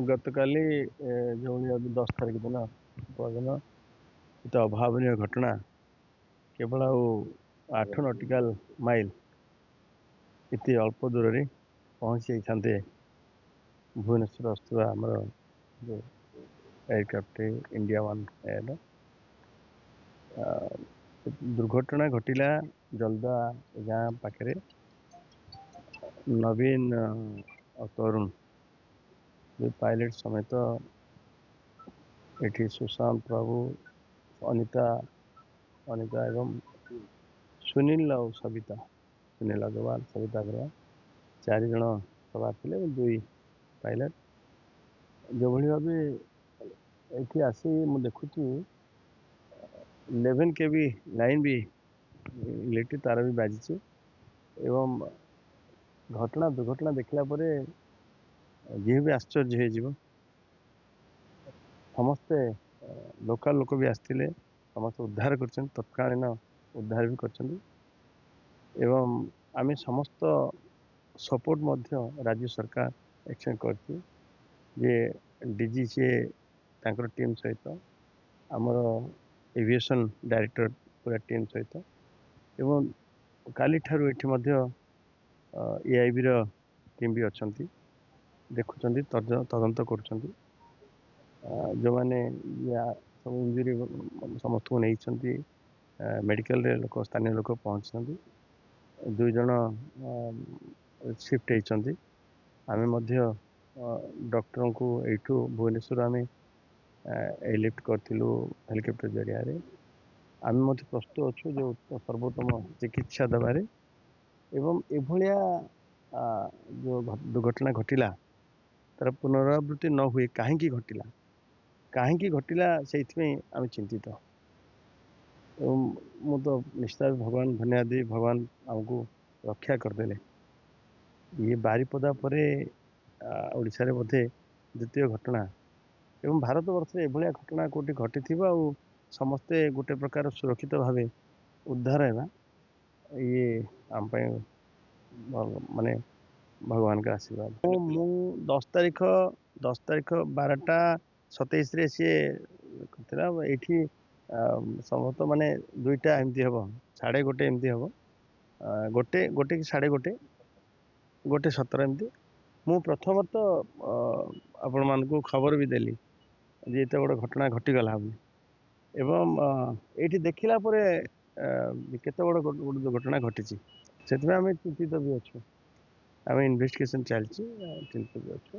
ଗତକାଲି ଯେଉଁ 10 ତାରିଖ ଦିନ ପରଦିନ ଏତେ ଅଭାବନୀୟ ଘଟଣା କେବଳ ଆଉ 8 ନଟିକାଲ ମାଇଲ ଏତେ ଅଳ୍ପ ଦୂରରେ ପହଞ୍ଚି ଯାଇଥାନ୍ତେ ଭୁବନେଶ୍ୱର ଆସୁଥିବା ଆମର ଯେଉଁ ଏୟାରକ୍ରାଫ୍ଟ ଇଣ୍ଡିଆ ୱାନ୍ ଏୟାର ଦୁର୍ଘଟଣା ଘଟିଲା ଜଲଦା ଗାଁ ପାଖରେ। ନवीन और तरुण पायलट समेत एठी सुशांत प्रभु अनिता एवं सुनील और सविता सुनील अग्रवाल सविता अग्रवाल 4 जन सवार थे 2 पायलट जो भाई भाव ये आसी मु देखुची 11 के भी लाइन भी इलेक्ट्रिक तार भी बाजी एवं घटना दुर्घटना देखला परे जी भी आश्चर्य हो समस्ते लोकल लोक भी आसते समस्त उद्धार कर तत्कालीन उद्धार भी कर आम समस्त सपोर्ट राज्य सरकार एक्सटेंड कर डीजी सी टीम सहित आमर एविएशन डायरेक्टर पूरा टीम सहित एवं काली ठारू एठी मध्य एआईबी रो टीम भी अच्छा देखुं तदंत कर जो मैंने सब इंजुरी समस्त को नहीं मेडिकल लोक स्थानीय लोक पहुँची 2 जन शिफ्ट होती आम डॉक्टर को यू भुवनेश्वर आम एयरलिफ्ट करूँ हेलिकॉप्टर जरिया आम प्रस्तुत अच्छु जो सर्वोत्तम चिकित्सा देवे एवं एभलिया जो दुर्घटना घटिला तार पुनरावृत्ति न हुए कहीं घटिला से आम चिंतित मु तो निश्चित भगवान धन्यवाद दी भगवान आमको रक्षा करदे ये बारिपदा पर ओडिशा रे बोधे द्वितीय घटना एवं भारत वर्ष एभलिया घटना कोटी घटी समस्ते गोटे प्रकार सुरक्षित भाव उद्धार है ये आम माने भगवान का आशीर्वाद। मु 10 तारीख 12:27 रे सी ये समस्त माने 2टा एमती हम 1:30 एमती हम गोटे कि 1:30 1:17 एमती मु प्रथमत आपण मान को खबर भी देली जे एत बड़ घटना घटीगला एवं ये देखला केते बड़ दुर्घटना घटी से आम चिंतित भी अच्छे आम इन्वेस्टिगेशन चलती चिंतित भी अच्छे।